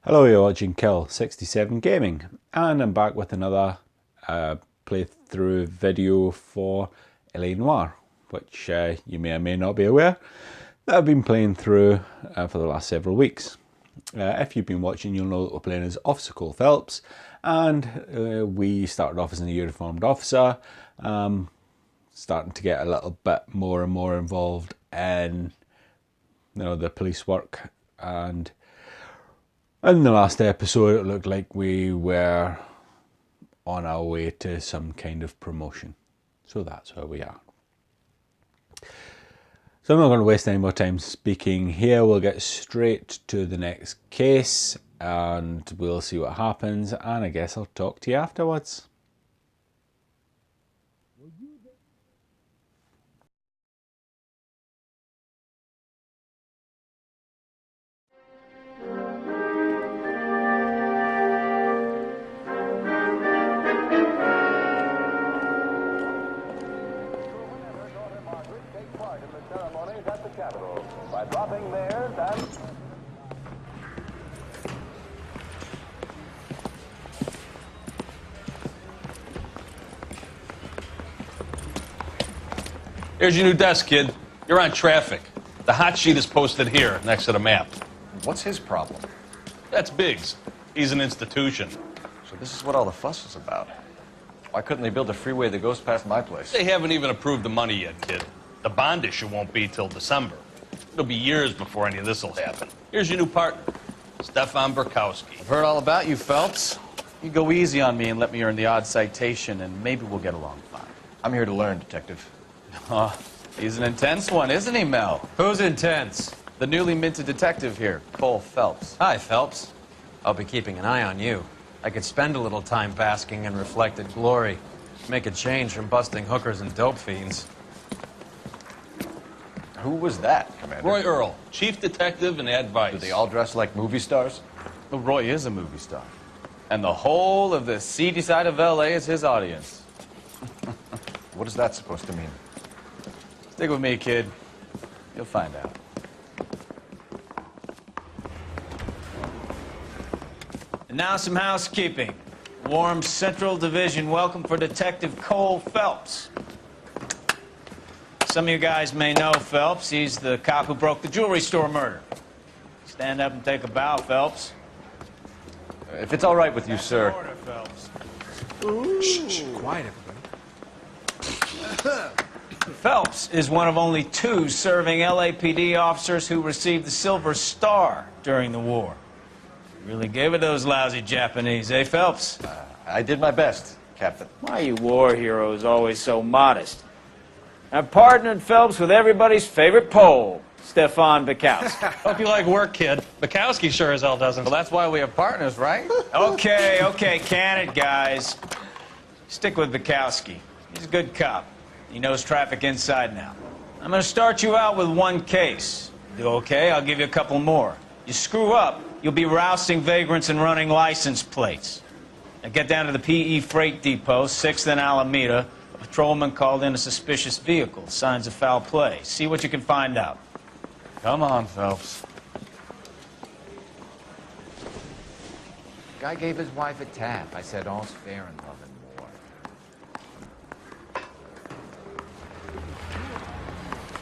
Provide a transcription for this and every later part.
Hello, you're watching Kill 67 Gaming, and I'm back with another playthrough video for ETI Noire, which you may or may not be aware that I've been playing through for the last several weeks. If you've been watching, you'll know that we're playing as Officer Cole Phelps, and we started off as a uniformed officer, starting to get a little bit more and more involved in the police work, and in the last episode it looked like we were on our way to some kind of promotion. So that's where we are. So I'm not going to waste any more time speaking here. We'll get straight to the next case and we'll see what happens, and I guess I'll talk to you afterwards. By dropping theirs and... Here's your new desk, kid. You're on traffic. The hot sheet is posted here, next to the map. What's his problem? That's Biggs. He's an institution. So this is what all the fuss is about. Why couldn't they build a freeway that goes past my place? They haven't even approved the money yet, kid. The bond issue won't be till December. It'll be years before any of this will happen. Here's your new partner, Stefan Burkowski. I've heard all about you, Phelps. You go easy on me and let me earn the odd citation, and maybe we'll get along fine. I'm here to learn, Detective. Oh, he's an intense one, isn't he, Mel? Who's intense? The newly minted detective here, Cole Phelps. Hi, Phelps. I'll be keeping an eye on you. I could spend a little time basking in reflected glory. Make a change from busting hookers and dope fiends. Who was that, Commander? Roy Earl, chief detective and advice. Do they all dress like movie stars? Well, Roy is a movie star. And the whole of the seedy side of L.A. is his audience. What is that supposed to mean? Stick with me, kid. You'll find out. And now some housekeeping. Warm Central Division welcome for Detective Cole Phelps. Some of you guys may know Phelps. He's the cop who broke the jewelry store murder. Stand up and take a bow, Phelps. If it's all right with you, sir. Order, Phelps. Shh, quiet, everybody. Phelps is one of only 2 serving LAPD officers who received the Silver Star during the war. Really gave it those lousy Japanese, eh, Phelps? I did my best, Captain. Why are you war heroes always so modest? I've partnered Phelps with everybody's favorite Pole, Stefan Burkowski. Hope you like work, kid. Bukowski sure as hell doesn't. Well, that's why we have partners, right? Okay, can it, guys. Stick with Burkowski. He's a good cop. He knows traffic inside now. I'm going to start you out with 1 case. You do okay? I'll give you a couple more. You screw up, you'll be rousting vagrants and running license plates. Now get down to the PE Freight Depot, 6th and Alameda. A patrolman called in a suspicious vehicle. Signs of foul play. See what you can find out. Come on, Phelps. Guy gave his wife a tap. I said all's fair in love and war.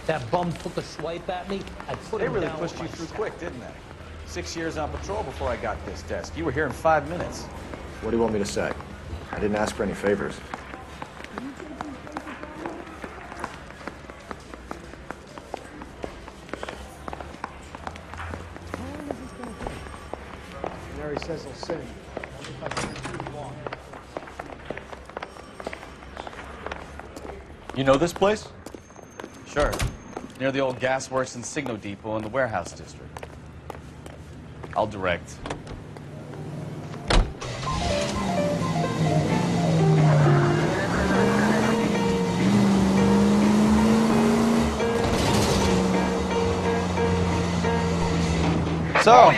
That bum took a swipe at me. I put They him really down pushed with you my through sack. quick, didn't they? 6 years on patrol before I got this desk. You were here in 5 minutes. What do you want me to say? I didn't ask for any favors. Mary says he'll sing. You know this place? Sure. Near the old gas works and Signo Depot in the warehouse district. I'll direct. So,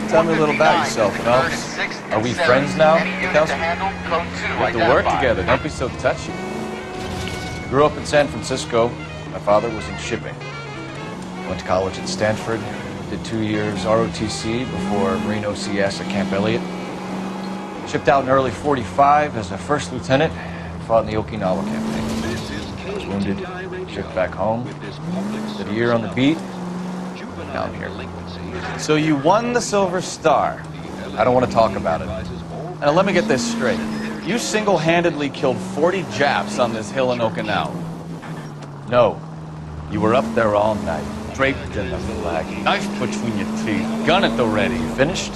tell me a little about yourself, Phelps. Are we friends now, Kelsey? We have to work together. Don't be so touchy. Grew up in San Francisco. My father was in shipping. Went to college at Stanford. Did 2 years ROTC before Marine OCS at Camp Elliott. Shipped out in early 45 as a first lieutenant. Fought in the Okinawa campaign. I was wounded, shipped back home. Did a year on the beat. Now I'm here. So you won the Silver Star. I don't want to talk about it. Now let me get this straight. You single-handedly killed 40 Japs on this hill in Okinawa. No. You were up there all night, draped in the flag, knife between your teeth, gun at the ready. Finished?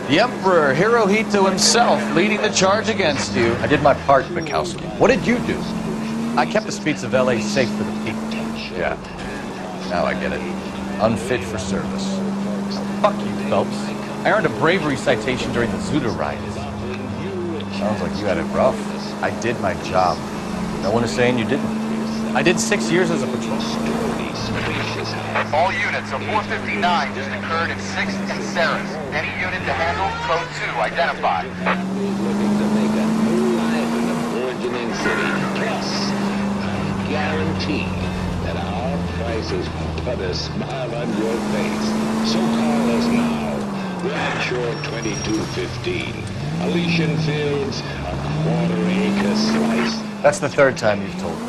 The Emperor Hirohito himself leading the charge against you. I did my part, Bukowski. What did you do? I kept the streets of LA safe for the people. Yeah. Now I get it. Unfit for service. Fuck you, Phelps. I earned a bravery citation during the Zuda riots. Sounds like you had it rough. I did my job. No one is saying you didn't. I did 6 years as a patrol. All units, a 459 just occurred at 6th and Sarah's. Any unit to handle, code 2, identified. Looking to make a new life in the burgeoning city. Plus, I guarantee that our prices put a smile on your face. So call us now. We're at your 2215. Elysian Fields, a quarter-acre slice. That's the third time you've told me.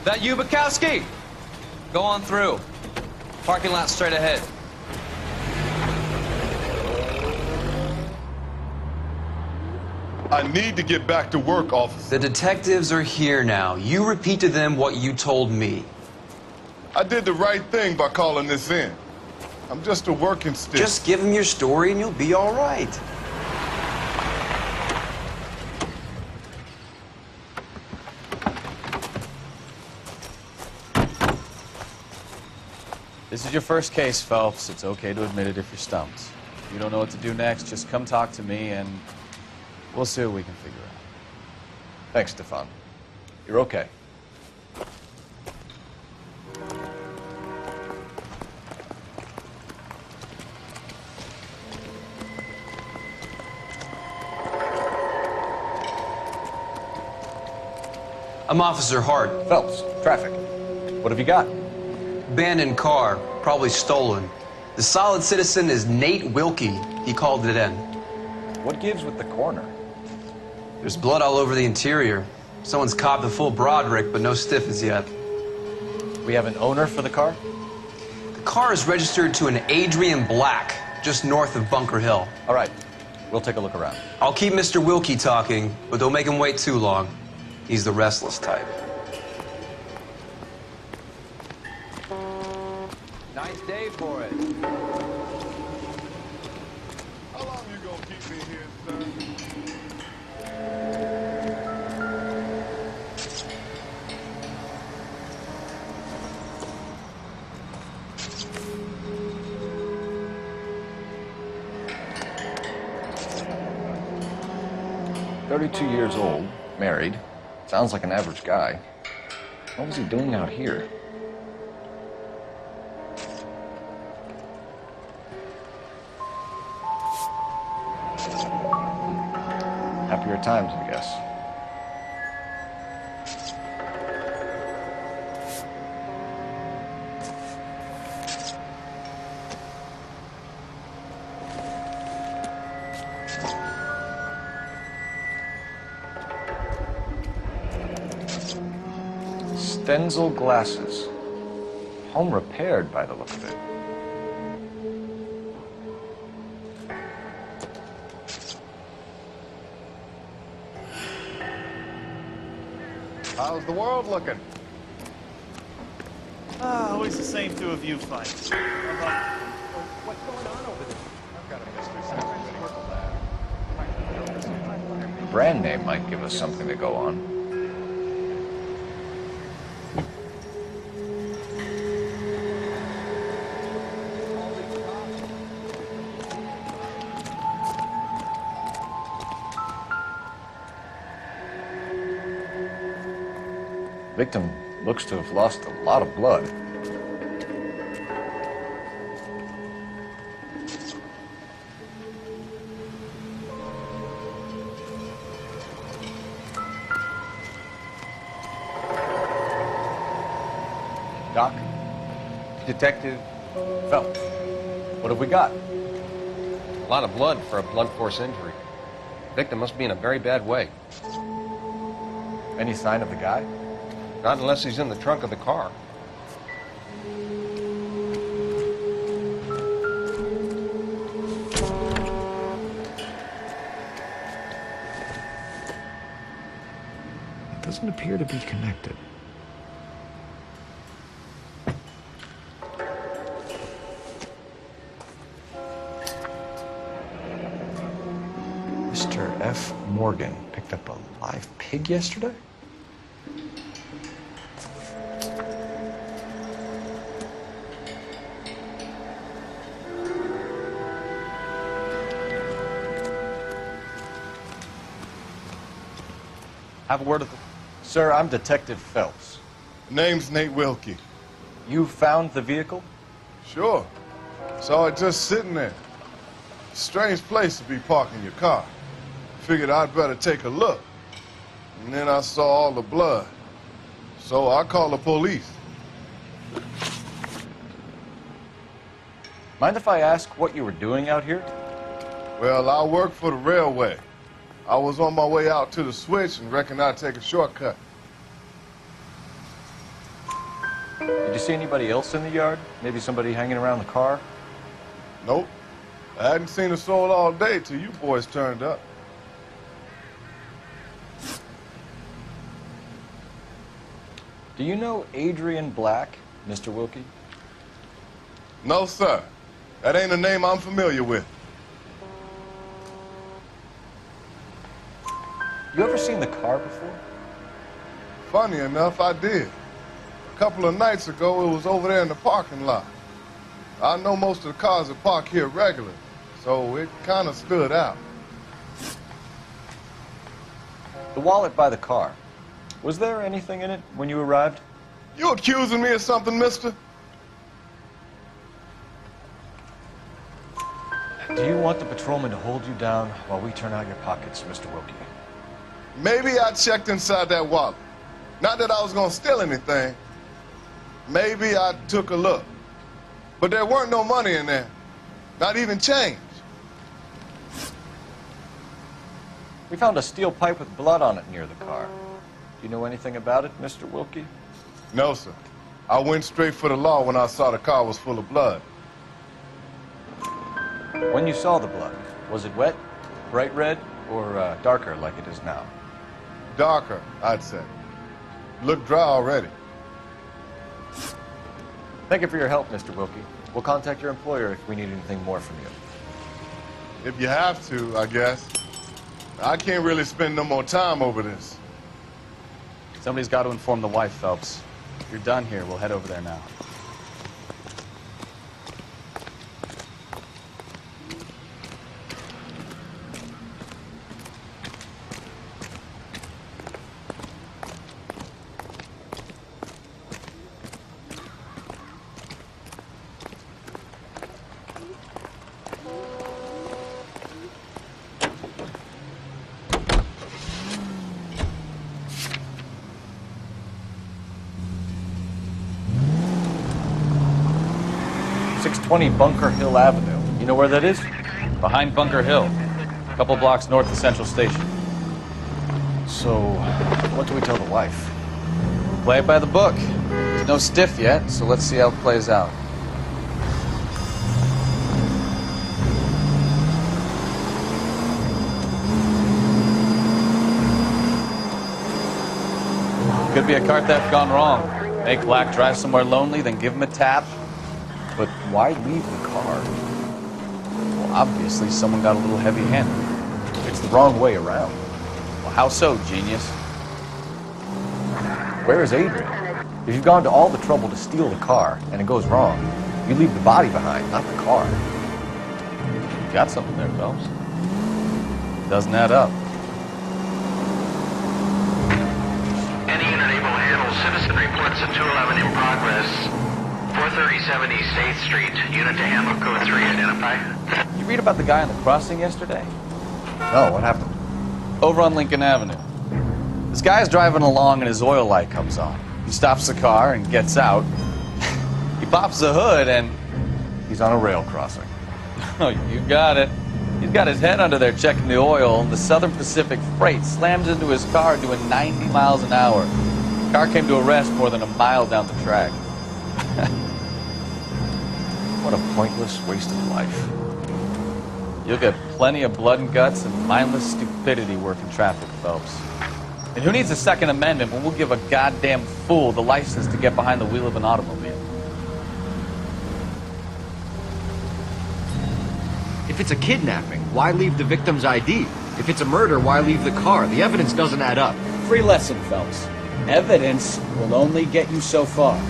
That you, Bukowski? Go on through. Parking lot straight ahead. I need to get back to work, officer. The detectives are here now. You repeat to them what you told me. I did the right thing by calling this in. I'm just a working stick. Just give them your story and you'll be all right. This is your first case, Phelps. It's okay to admit it if you're stumped. If you don't know what to do next, just come talk to me and we'll see what we can figure out. Thanks, Stefan. You're okay. I'm Officer Hart. Phelps, traffic. What have you got? Abandoned car, probably stolen. The solid citizen is Nate Wilkie. He called it in. What gives with the coroner? There's blood all over the interior. Someone's copped a full Broderick, but no stiff as yet. We have an owner for the car? The car is registered to an Adrian Black, just north of Bunker Hill. All right, we'll take a look around. I'll keep Mr. Wilkie talking, but don't make him wait too long. He's the restless type. Nice day for it. How long you gonna keep me here, sir? "32 years old, married. Sounds like an average guy. What was he doing out here?" Happier times, I guess. Stenzel glasses. Home repaired by the look of it. How's the world looking? Always the same two of you fights. What's going on over there? I've got a mystery secretary for that. Brand name might give us something to go on. Victim looks to have lost a lot of blood. Doc? Detective Phelps. What have we got? A lot of blood for a blunt force injury. Victim must be in a very bad way. Any sign of the guy? Not unless he's in the trunk of the car. It doesn't appear to be connected. Mr. F. Morgan picked up a live pig yesterday? Have a word with the... Sir, I'm Detective Phelps. Name's Nate Wilkie. You found the vehicle? Sure. Saw it just sitting there. Strange place to be parking your car. Figured I'd better take a look. And then I saw all the blood. So I called the police. Mind if I ask what you were doing out here? Well, I work for the railway. I was on my way out to the switch and reckoned I'd take a shortcut. Did you see anybody else in the yard? Maybe somebody hanging around the car? Nope. I hadn't seen a soul all day till you boys turned up. Do you know Adrian Black, Mr. Wilkie? No, sir. That ain't a name I'm familiar with. You ever seen the car before? Funny enough, I did. A couple of nights ago, it was over there in the parking lot. I know most of the cars are parked here regularly, so it kind of stood out. The wallet by the car. Was there anything in it when you arrived? You accusing me of something, mister? Do you want the patrolman to hold you down while we turn out your pockets, Mr. Wilkie? Maybe I checked inside that wallet. Not that I was gonna steal anything. Maybe I took a look. But there weren't no money in there. Not even change. We found a steel pipe with blood on it near the car. Do you know anything about it, Mr. Wilkie? No, sir. I went straight for the law when I saw the car was full of blood. When you saw the blood, was it wet, bright red, or darker like it is now? Darker, I'd say. Looked dry already. Thank you for your help, Mr. Wilkie. We'll contact your employer if we need anything more from you. If you have to, I guess. I can't really spend no more time over this. Somebody's got to inform the wife, Phelps. If you're done here, we'll head over there now. Bunker Hill Avenue. You know where that is? Behind Bunker Hill, a couple blocks north of Central Station. So, what do we tell the wife? Play it by the book. There's no stiff yet, so let's see how it plays out. Could be a car theft gone wrong. Make Black drive somewhere lonely, then give him a tap. But why leave the car? Well, obviously someone got a little heavy-handed. It's the wrong way around. Well, how so, genius? Where is Adrian? If you've gone to all the trouble to steal the car and it goes wrong, you leave the body behind, not the car. You got something there, Phelps. Doesn't add up. Any unit able to handle citizens Houston reports a 211 in progress. 437 East 8th Street. Unit to handle code 3. Identify. You read about the guy on the crossing yesterday? No, what happened? Over on Lincoln Avenue. This guy's driving along and his oil light comes on. He stops the car and gets out. He pops the hood and he's on a rail crossing. Oh, you got it. He's got his head under there checking the oil, and the Southern Pacific Freight slams into his car doing 90 miles an hour. The car came to a rest more than a mile down the track. What a pointless waste of life. You'll get plenty of blood and guts and mindless stupidity working traffic, Phelps. And who needs a Second Amendment when we'll give a goddamn fool the license to get behind the wheel of an automobile? If it's a kidnapping, why leave the victim's ID? If it's a murder, why leave the car? The evidence doesn't add up. Free lesson, Phelps. Evidence will only get you so far.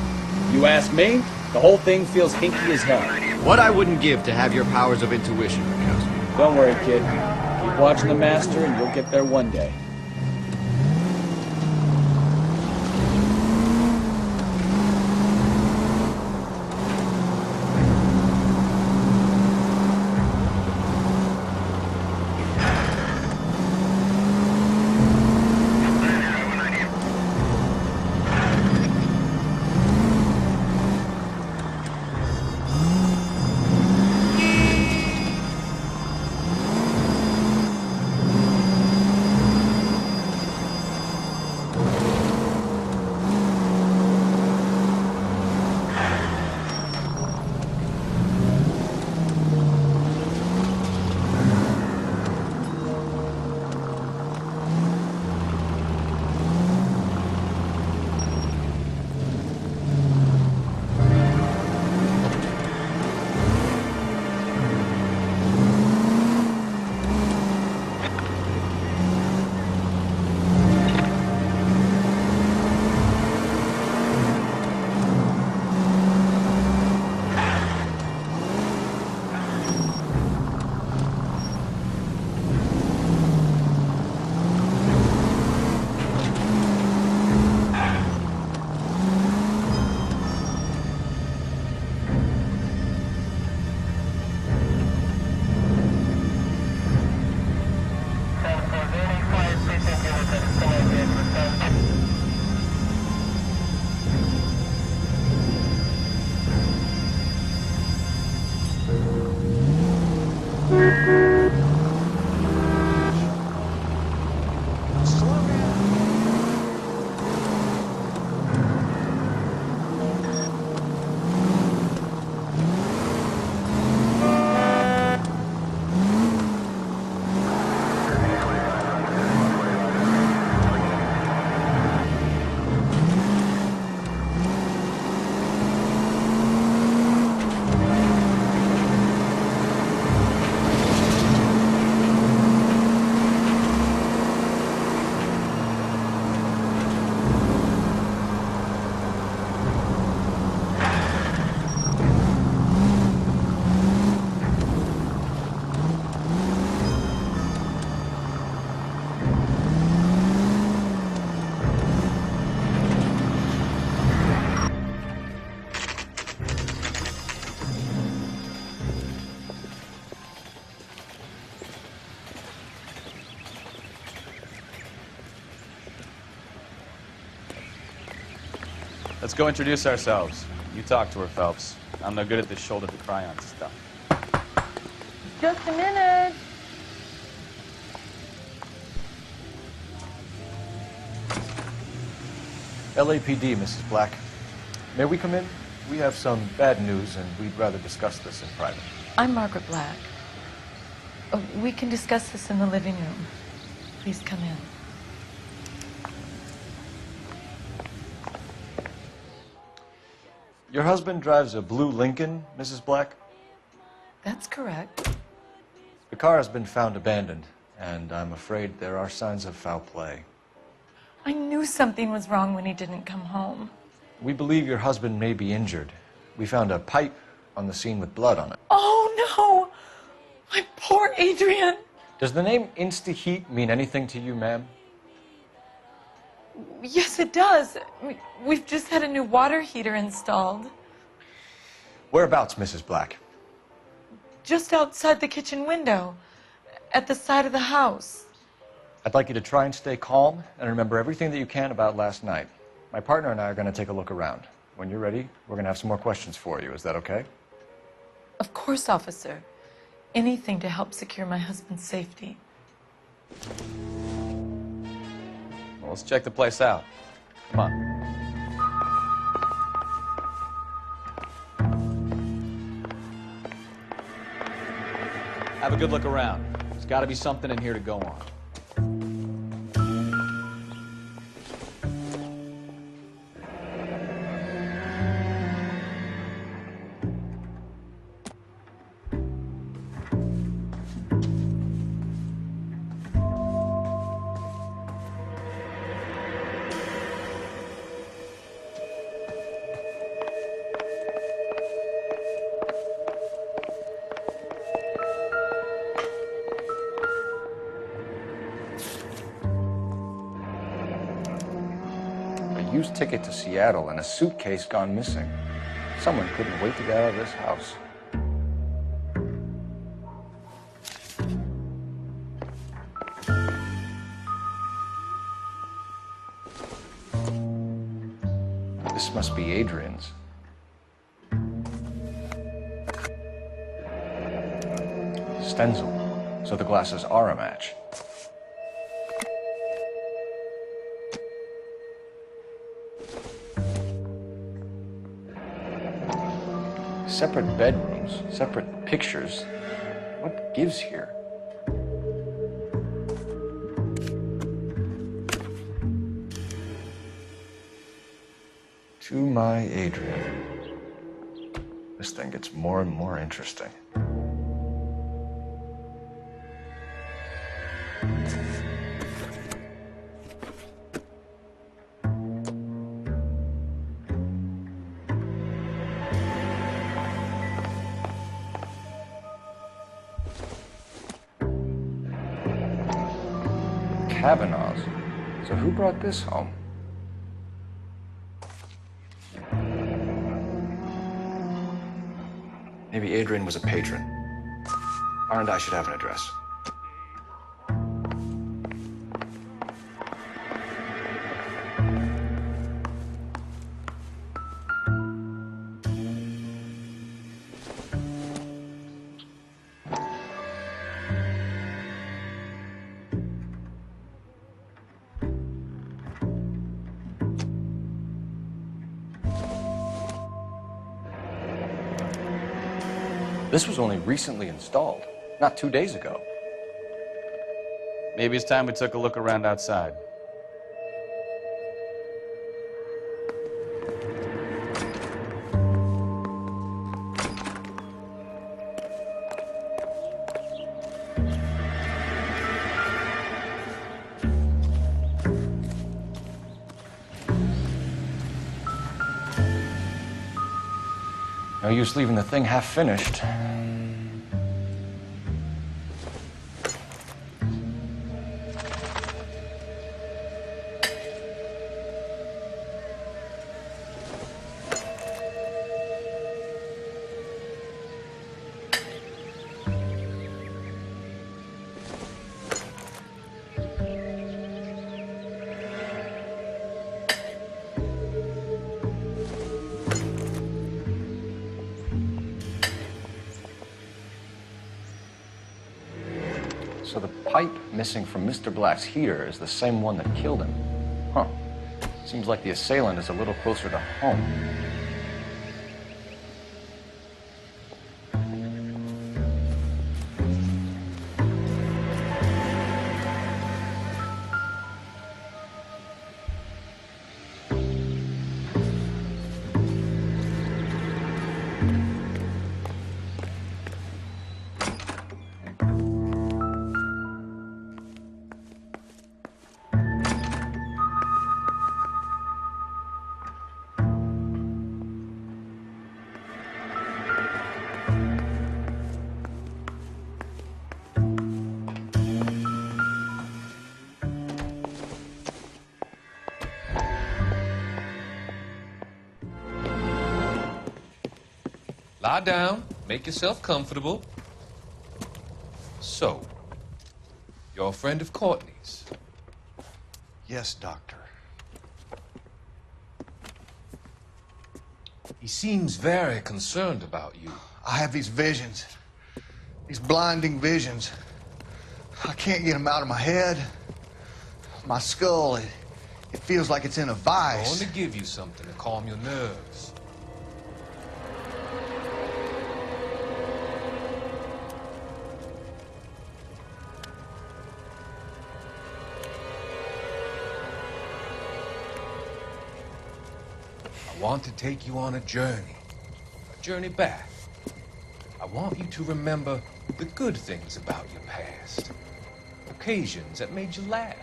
You ask me, the whole thing feels hinky as hell. What I wouldn't give to have your powers of intuition, Mikowski. Don't worry, kid. Keep watching the master and you'll get there one day. Let's go introduce ourselves. You talk to her, Phelps. I'm no good at this shoulder to cry on stuff. Just a minute. LAPD, Mrs. Black. May we come in? We have some bad news, and we'd rather discuss this in private. I'm Margaret Black. We can discuss this in the living room. Please come in. Your husband drives a blue Lincoln, Mrs. Black? That's correct. The car has been found abandoned, and I'm afraid there are signs of foul play. I knew something was wrong when he didn't come home. We believe your husband may be injured. We found a pipe on the scene with blood on it. Oh, no! My poor Adrian! Does the name Insta-Heat mean anything to you, ma'am? Yes, it does. We've just had a new water heater installed. Whereabouts, Mrs. Black? Just outside the kitchen window, at the side of the house. I'd like you to try and stay calm and remember everything that you can about last night. My partner and I are going to take a look around. When you're ready, we're going to have some more questions for you. Is that okay? Of course, officer. Anything to help secure my husband's safety. Well, let's check the place out. Come on. Have a good look around. There's got to be something in here to go on. Used ticket to Seattle and a suitcase gone missing. Someone couldn't wait to get out of this house. This must be Adrian's. Stencil, so the glasses are a match. Separate bedrooms, separate pictures. What gives here? To my Adrian. This thing gets more and more interesting. Kavanaugh's. So who brought this home? Maybe Adrian was a patron. R and I should have an address. This was only recently installed, not 2 days ago. Maybe it's time we took a look around outside. No use leaving the thing half finished. So the pipe missing from Mr. Black's heater is the same one that killed him. Huh. Seems like the assailant is a little closer to home. lie down, make yourself comfortable. So, you're a friend of Courtney's? Yes, Doctor. He seems very concerned about you. I have these visions. These blinding visions. I can't get them out of my head. My skull, it feels like it's in a vice. I want to give you something to calm your nerves. I want to take you on a journey back. I want you to remember the good things about your past. Occasions that made you laugh.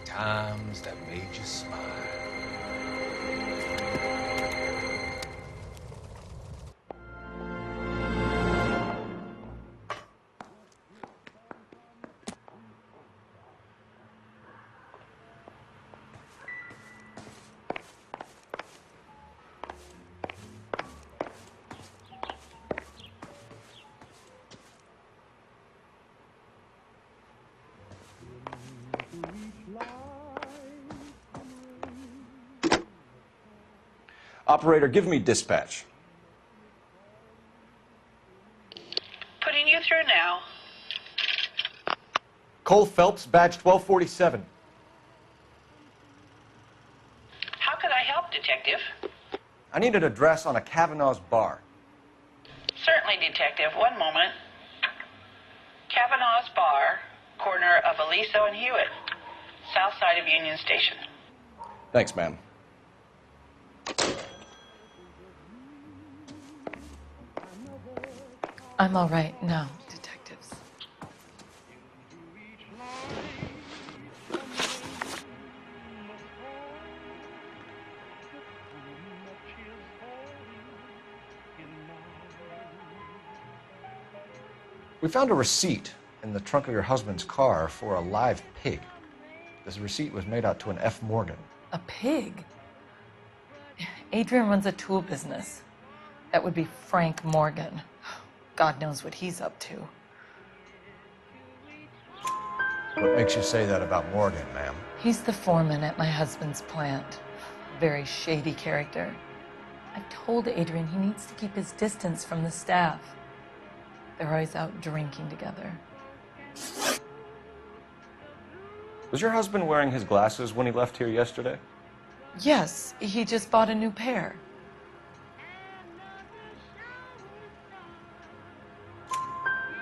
Times that made you smile. Operator, give me dispatch. Putting you through now. Cole Phelps, badge 1247. How could I help, Detective? I need an address on a Kavanaugh's bar. Certainly, Detective. One moment. Kavanaugh's Bar, corner of Aliso and Hewitt, south side of Union Station. Thanks, ma'am. I'm all right now, detectives. We found a receipt in the trunk of your husband's car for a live pig. This receipt was made out to an F. Morgan. A pig? Adrian runs a tool business. That would be Frank Morgan. God knows what he's up to. What makes you say that about Morgan, ma'am? He's the foreman at my husband's plant. Very shady character. I've told Adrian he needs to keep his distance from the staff. They're always out drinking together. Was your husband wearing his glasses when he left here yesterday? Yes, he just bought a new pair.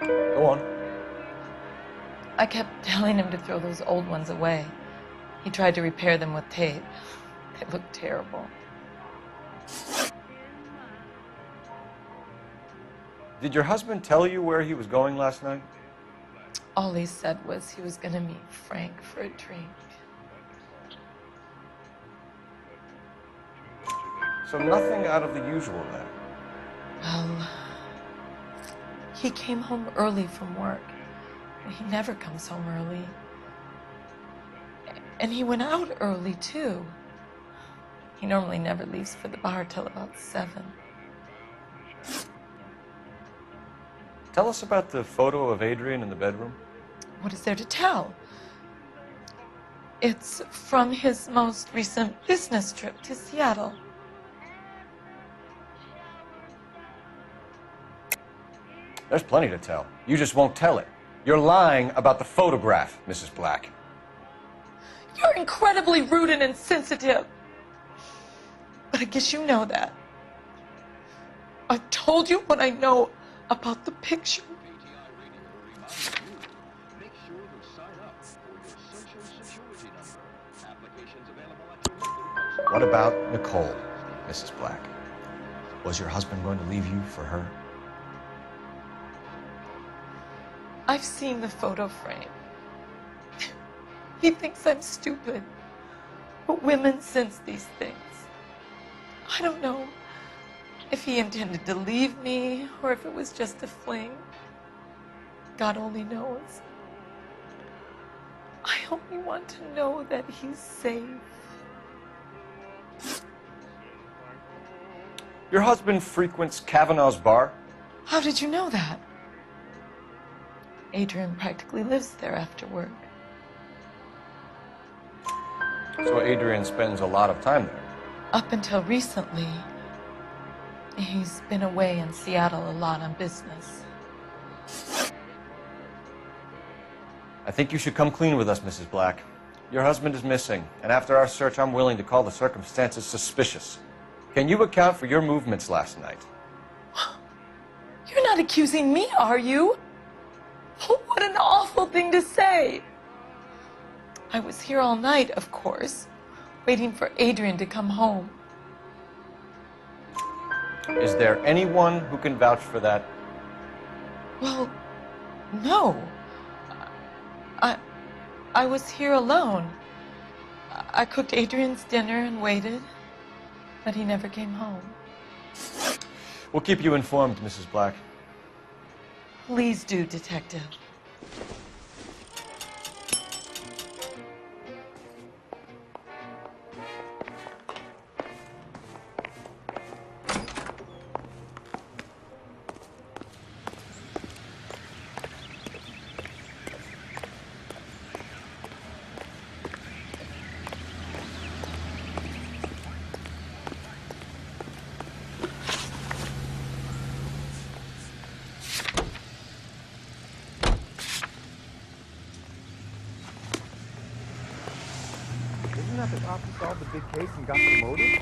Go on. I kept telling him to throw those old ones away. He tried to repair them with tape. They looked terrible. Did your husband tell you where he was going last night? All he said was he was gonna meet Frank for a drink. So nothing out of the usual then? Well, he came home early from work. He never comes home early. And he went out early, too. He normally never leaves for the bar till about 7. Tell us about the photo of Adrian in the bedroom. What is there to tell? It's from his most recent business trip to Seattle. There's plenty to tell. You just won't tell it. You're lying about the photograph, Mrs. Black. You're incredibly rude and insensitive. But I guess you know that. I've told you what I know about the picture. What about Nicole, Mrs. Black? Was your husband going to leave you for her? I've seen the photo frame. He thinks I'm stupid. But women sense these things. I don't know if he intended to leave me or if it was just a fling. God only knows. I only want to know that he's safe. Your husband frequents Kavanaugh's bar? How did you know that? Adrian practically lives there after work. So Adrian spends a lot of time there. Up until recently, he's been away in Seattle a lot on business. I think you should come clean with us, Mrs. Black. Your husband is missing, and after our search, I'm willing to call the circumstances suspicious. Can you account for your movements last night? You're not accusing me, are you? What an awful thing to say. I was here all night, of course, waiting for Adrian to come home. Is there anyone who can vouch for that? Well, no. I was here alone. I cooked Adrian's dinner and waited, but he never came home. We'll keep you informed, Mrs. Black. Please do, Detective. The cop who solved the big case and got promoted?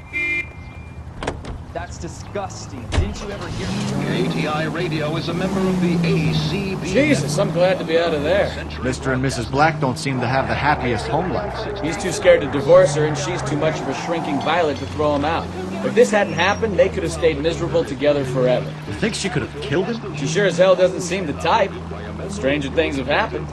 That's disgusting. Didn't you ever hear me? ETI Radio is a member of the ACB. Jesus, I'm glad to be out of there. Mr. and Mrs. Black don't seem to have the happiest home life. He's too scared to divorce her, and she's too much of a shrinking violet to throw him out. If this hadn't happened, they could have stayed miserable together forever. You think she could have killed him? She sure as hell doesn't seem the type. But stranger things have happened.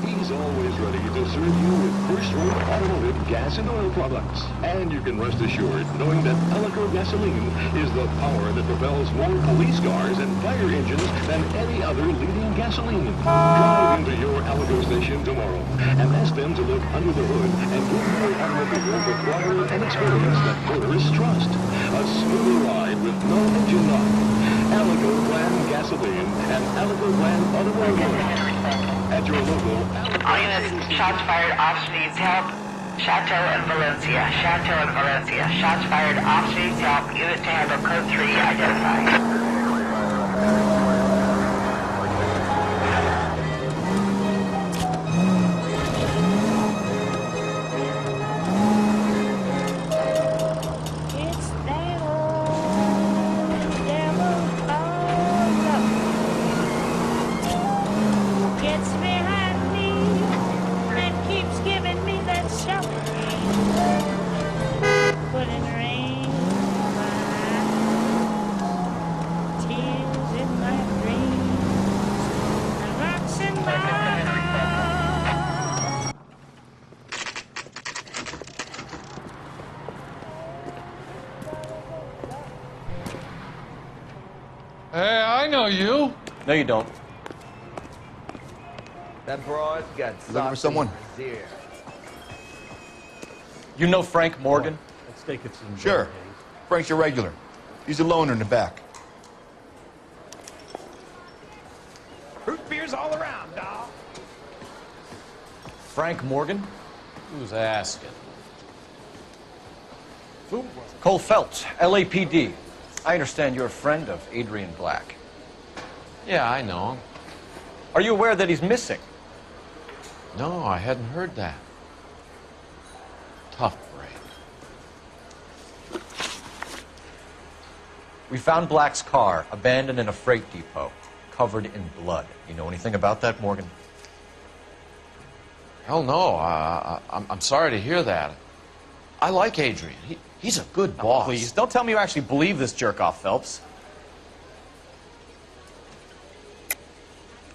He's always ready to serve you with first-rate automotive gas and oil products. And you can rest assured knowing that Alico gasoline is the power that propels more police cars and fire engines than any other leading gasoline. Drive into your Alico station tomorrow and ask them to look under the hood and give your automobile the quality and experience that motorists trust. A smooth ride with no engine knock. Alico brand gasoline and Alico brand automobile. At your local All units, shots fired, officer needs help. Chateau and Valencia. Chateau and Valencia. Shots fired, officer needs help. Unit to handle code 3 identified. Hey, I know you. No, you don't. That broad's got Looking for someone? Here. You know Frank Morgan? Let's take it some Sure. Frank's your regular. He's a loner in the back. Root beers all around, dawg. Frank Morgan? Who's asking? Cole Phelps, LAPD. I understand you're a friend of Adrian Black. Yeah, I know him. Are you aware that he's missing? No, I hadn't heard that. Tough break. We found Black's car abandoned in a freight depot, covered in blood. You know anything about that, Morgan? Hell no. I'm sorry to hear that. I like Adrian. He's a good boss. Please, don't tell me you actually believe this jerk-off, Phelps.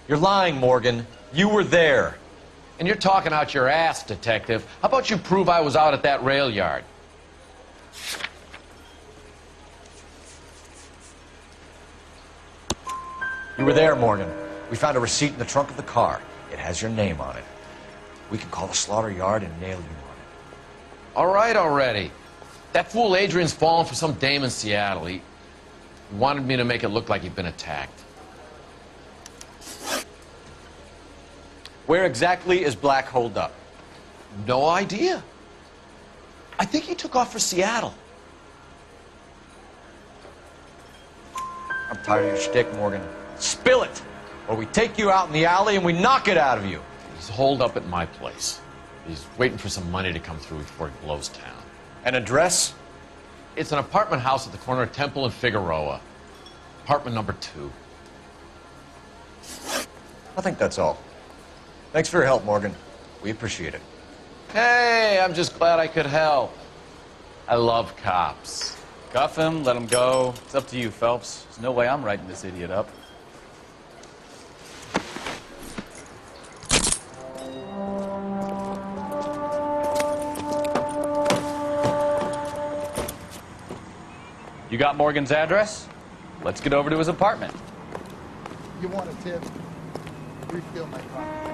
You're lying, Morgan. You were there. And you're talking out your ass, detective. How about you prove I was out at that rail yard? You were there, Morgan. We found a receipt in the trunk of the car. It has your name on it. We can call the slaughter yard and nail you on it. All right already. That fool Adrian's fallen for some dame in Seattle. He wanted me to make it look like he'd been attacked. Where exactly is Black holed up? No idea. I think he took off for Seattle. I'm tired of your shtick, Morgan. Spill it, or we take you out in the alley and we knock it out of you. He's holed up at my place. He's waiting for some money to come through before he blows town. An address? It's an apartment house at the corner of Temple and Figueroa. Apartment number 2. I think that's all. Thanks for your help, Morgan. We appreciate it. Hey, I'm just glad I could help. I love cops. Cuff him, let him go. It's up to you, Phelps. There's no way I'm writing this idiot up. You got Morgan's address? Let's get over to his apartment. You want a tip? Refill my coffee.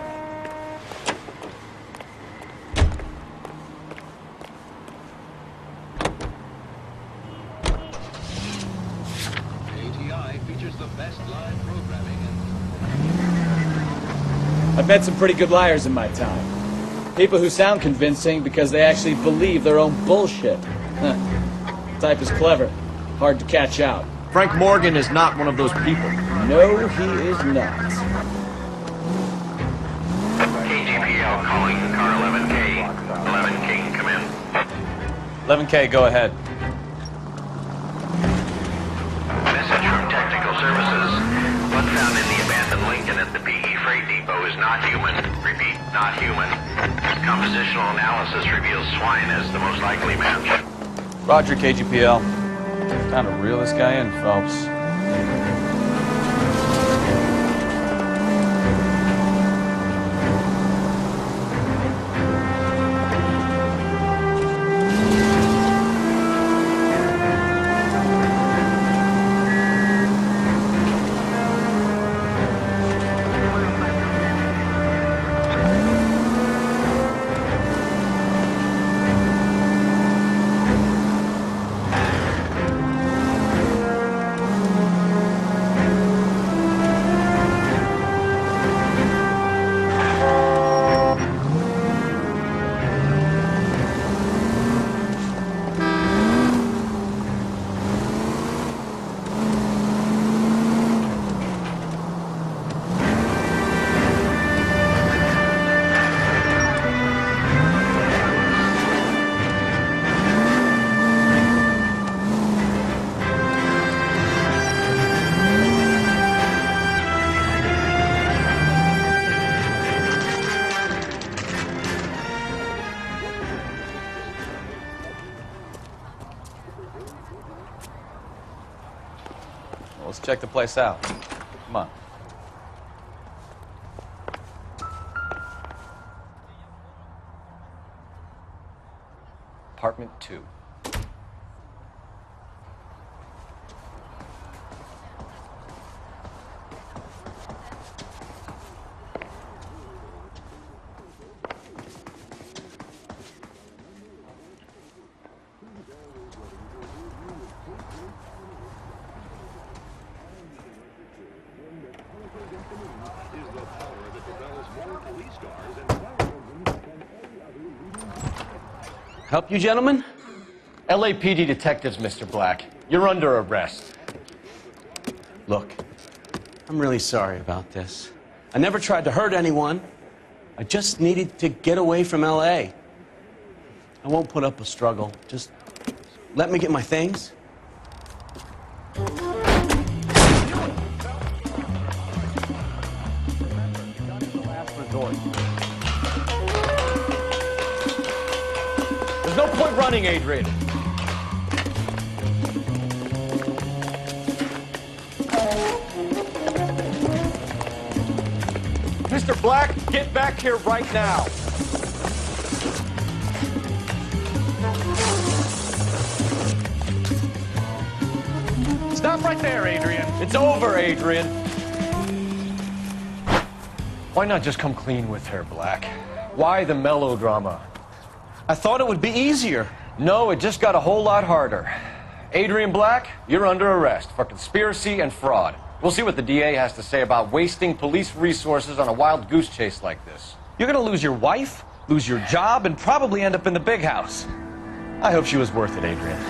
ATI features the best live programming I've met some pretty good liars in my time. People who sound convincing because they actually believe their own bullshit. Type is clever. Hard to catch out. Frank Morgan is not one of those people. No, he is not. KGPL calling car 11K. 11K, come in. 11K, go ahead. Message from Technical Services. Blood found in the abandoned Lincoln at the PE Freight Depot is not human. Repeat, not human. Compositional analysis reveals swine as the most likely match. Roger, KGPL. Time to reel this guy in, Phelps. Let's check the place out. Come on. Apartment 2. Help you, gentlemen? LAPD detectives, Mr. Black. You're under arrest. Look, I'm really sorry about this. I never tried to hurt anyone. I just needed to get away from LA. I won't put up a struggle. Just let me get my things. There's no point running, Adrian. Mr. Black, get back here right now. Stop right there, Adrian. It's over, Adrian. Why not just come clean with her, Black? Why the melodrama? I thought it would be easier. No, it just got a whole lot harder. Adrian Black, you're under arrest for conspiracy and fraud. We'll see what the DA has to say about wasting police resources on a wild goose chase like this. You're gonna lose your wife, lose your job, and probably end up in the big house. I hope she was worth it, Adrian.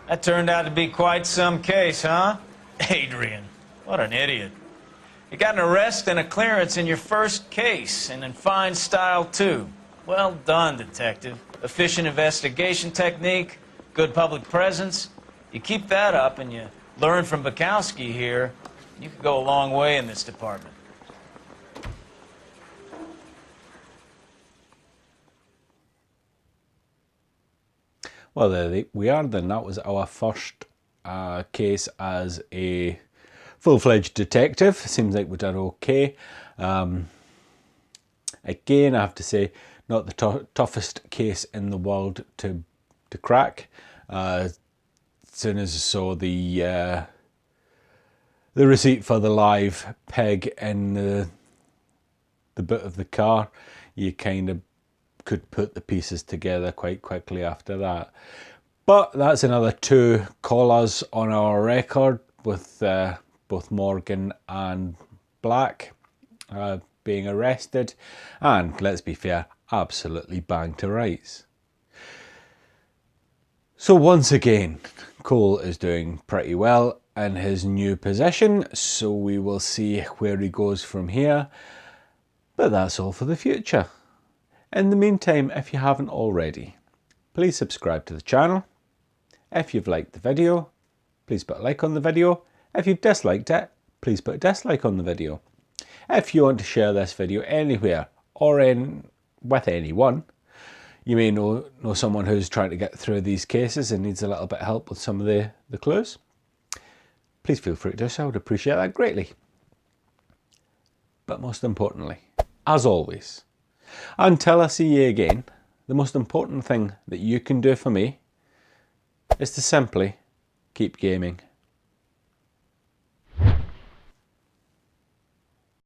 That turned out to be quite some case, huh? Adrian, what an idiot. You got an arrest and a clearance in your first case, and in fine style, too. Well done, detective. Efficient investigation technique, good public presence. You keep that up and you learn from Bukowski here, you could go a long way in this department. Well, there we are then. That was our first case as a full-fledged detective. Seems like we've done okay. Again, I have to say, not the toughest case in the world to crack. As soon as I saw the receipt for the live peg in the boot of the car, you kind of could put the pieces together quite quickly after that. But that's another 2 collars on our record with both Morgan and Black being arrested, and let's be fair, absolutely banged to rights. So once again, Cole is doing pretty well in his new position, so we will see where he goes from here. But that's all for the future. In the meantime, if you haven't already, please subscribe to the channel. If you've liked the video, please put a like on the video. If you've disliked it, please put a dislike on the video. If you want to share this video anywhere or with anyone, you may know someone who's trying to get through these cases and needs a little bit of help with some of the clues, please feel free to do so. I would appreciate that greatly. But most importantly, as always, until I see you again, the most important thing that you can do for me is to simply keep gaming.